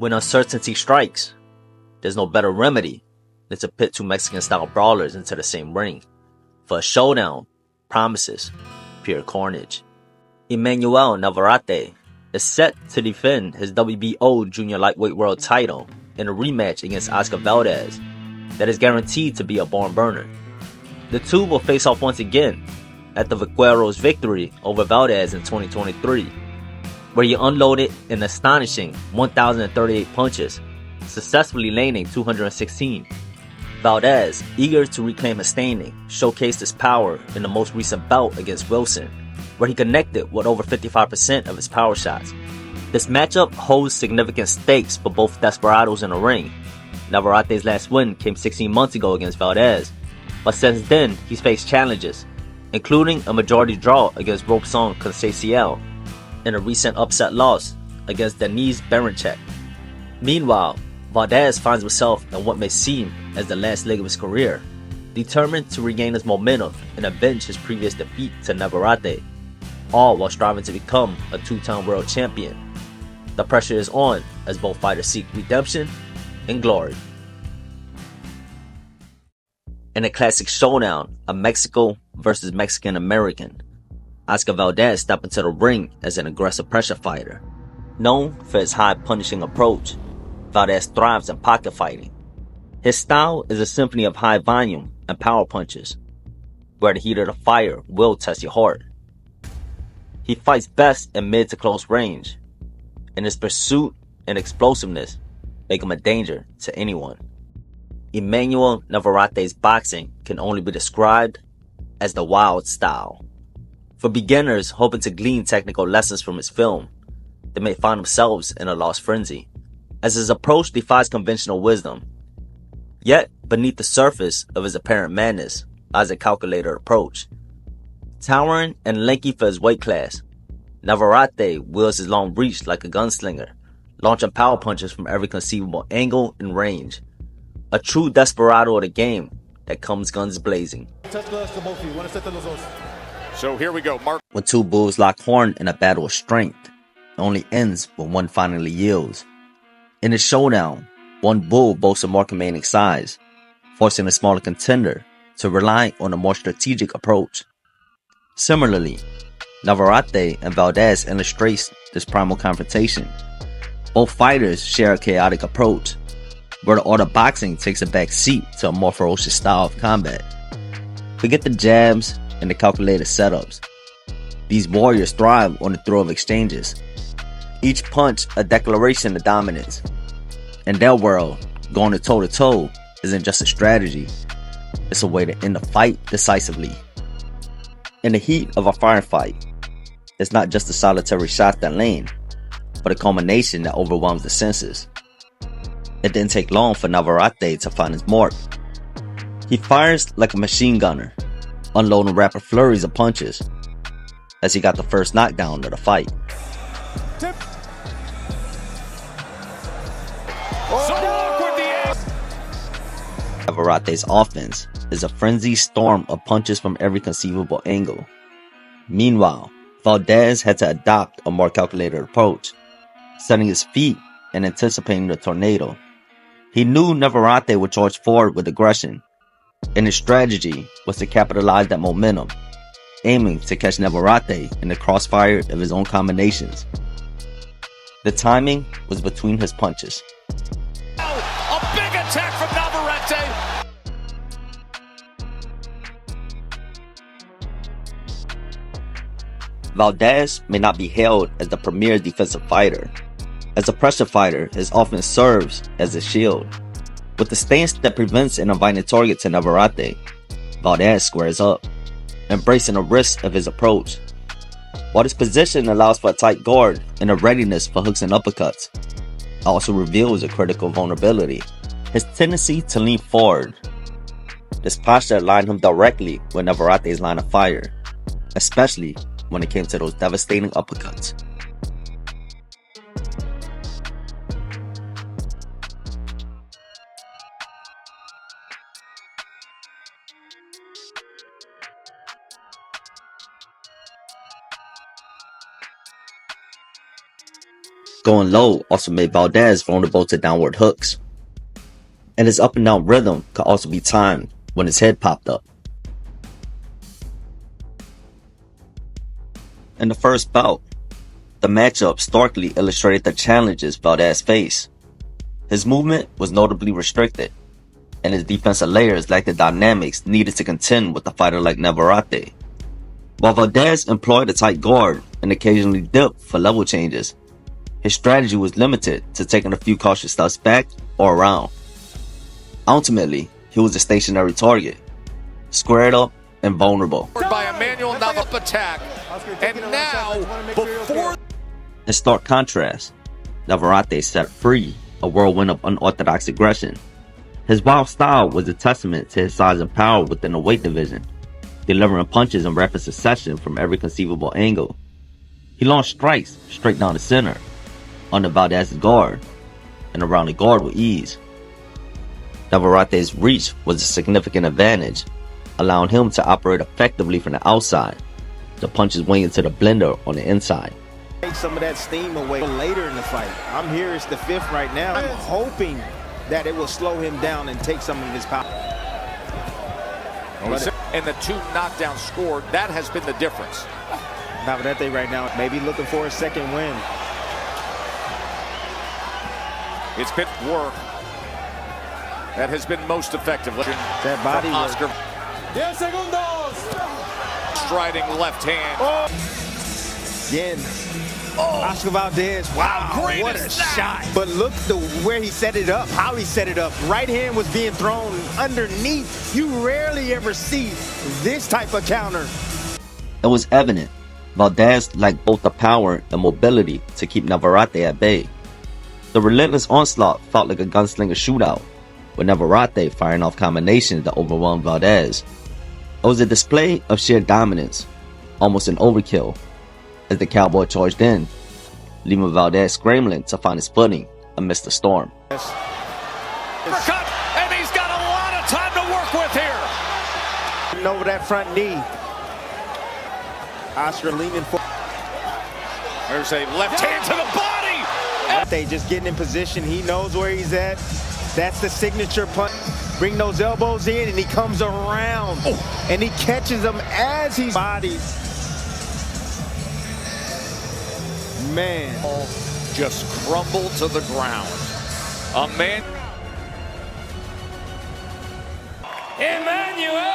When uncertainty strikes, there's no better remedy than to pit two Mexican-style brawlers into the same ring. For a showdown promises pure carnage. Emanuel Navarette is set to defend his WBO Junior Lightweight World title in a rematch against Valdez that is guaranteed to be a barn burner. The two will face off once again at the Vaqueros' victory over Valdez in 2023, where he unloaded an astonishing 1,038 punches, successfully landing 216. Valdez, eager to reclaim his standing, showcased his power in the most recent bout against Wilson, where he connected with over 55% of his power shots. This matchup holds significant stakes for both desperados in the ring. Navarette's last win came 16 months ago against Valdez, but since then he's faced challenges, including a majority draw against Robson Conceição and a recent upset loss against Denis Berinchyk. Meanwhile, Valdez finds himself in what may seem as the last leg of his career, determined to regain his momentum and avenge his previous defeat to Navarette, all while striving to become a two-time world champion. The pressure is on as both fighters seek redemption and glory. In a classic showdown of Mexico versus Mexican-American, Oscar Valdez stepped into the ring as an aggressive pressure fighter. Known for his high punishing approach, Valdez thrives in pocket fighting. His style is a symphony of high volume and power punches, where the heat of the fire will test your heart. He fights best in mid to close range, and his pursuit and explosiveness make him a danger to anyone. Emanuel Navarette's boxing can only be described as the wild style. For beginners hoping to glean technical lessons from his film, they may find themselves in a lost frenzy, as his approach defies conventional wisdom. Yet, beneath the surface of his apparent madness lies a calculated approach. Towering and lanky for his weight class, Navarette wields his long reach like a gunslinger, launching power punches from every conceivable angle and range. A true desperado of the game that comes guns blazing. So here we go, Mark. When two bulls lock horn in a battle of strength, it only ends when one finally yields. In a showdown, one bull boasts a more commanding size, forcing the smaller contender to rely on a more strategic approach. Similarly, Navarette and Valdez illustrates this primal confrontation. Both fighters share a chaotic approach, where the art of boxing takes a back seat to a more ferocious style of combat. Forget the jabs and the calculated setups. These warriors thrive on the thrill of exchanges, each punch a declaration of dominance. In their world, going toe-to-toe isn't just a strategy, it's a way to end the fight decisively. In the heat of a firefight, it's not just a solitary shot that land, but a culmination that overwhelms the senses. It didn't take long for Navarette to find his mark. He fires like a machine gunner, unloading rapid flurries of punches, as he got the first knockdown of the fight. Navarette's offense is a frenzied storm of punches from every conceivable angle. Meanwhile, Valdez had to adopt a more calculated approach, setting his feet and anticipating the tornado. He knew Navarette would charge forward with aggression, and his strategy was to capitalize that momentum, aiming to catch Navarette in the crossfire of his own combinations. The timing was between his punches. A big attack from Navarette. Valdez may not be hailed as the premier defensive fighter. As a pressure fighter, his offense serves as a shield. With the stance that prevents an inviting target to Navarette, Valdez squares up, embracing the risk of his approach. While this position allows for a tight guard and a readiness for hooks and uppercuts, it also reveals a critical vulnerability: his tendency to lean forward. This posture aligned him directly with Navarette's line of fire, especially when it came to those devastating uppercuts. Going low also made Valdez vulnerable to downward hooks. And his up and down rhythm could also be timed when his head popped up. In the first bout, the matchup starkly illustrated the challenges Valdez faced. His movement was notably restricted, and his defensive layers lacked the dynamics needed to contend with a fighter like Navarette. While Valdez employed a tight guard and occasionally dipped for level changes, his strategy was limited to taking a few cautious steps back or around. Ultimately, he was a stationary target, squared up and vulnerable. By Emanuel Navarette attack, and now before. In stark contrast, Navarette set free a whirlwind of unorthodox aggression. His wild style was a testament to his size and power within the weight division, delivering punches in rapid succession from every conceivable angle. He launched strikes straight down the center, under Valdez's guard, and around the guard with ease. Navarette's reach was a significant advantage, allowing him to operate effectively from the outside, the punches wing into the blender on the inside. Take some of that steam away later in the fight. I'm here, it's the fifth right now. I'm hoping that it will slow him down and take some of his power. And the 2 knockdowns scored, that has been the difference. Navarette right now, maybe looking for a second win. It's been work that has been most effective. That body Oscar. 10 segundos. Striding left hand. Oh. Again. Oscar Valdez. Wow, what a shot. But look where he set it up, how he set it up. Right hand was being thrown underneath. You rarely ever see this type of counter. It was evident Valdez lacked both the power and mobility to keep Navarette at bay. The relentless onslaught felt like a gunslinger shootout, with Navarette firing off combinations that overwhelmed Valdez. It was a display of sheer dominance, almost an overkill, as the cowboy charged in, leaving Valdez scrambling to find his footing amidst the storm. Uppercut, and he's got a lot of time to work with here. Over that front knee. Oscar leaning forward. There's a left hand to the body. They just getting in position. He knows where he's at. That's the signature punch. Bring those elbows in, and he comes around. Oh. And he catches them as he's body. Man. Just crumbled to the ground. A man. Emanuel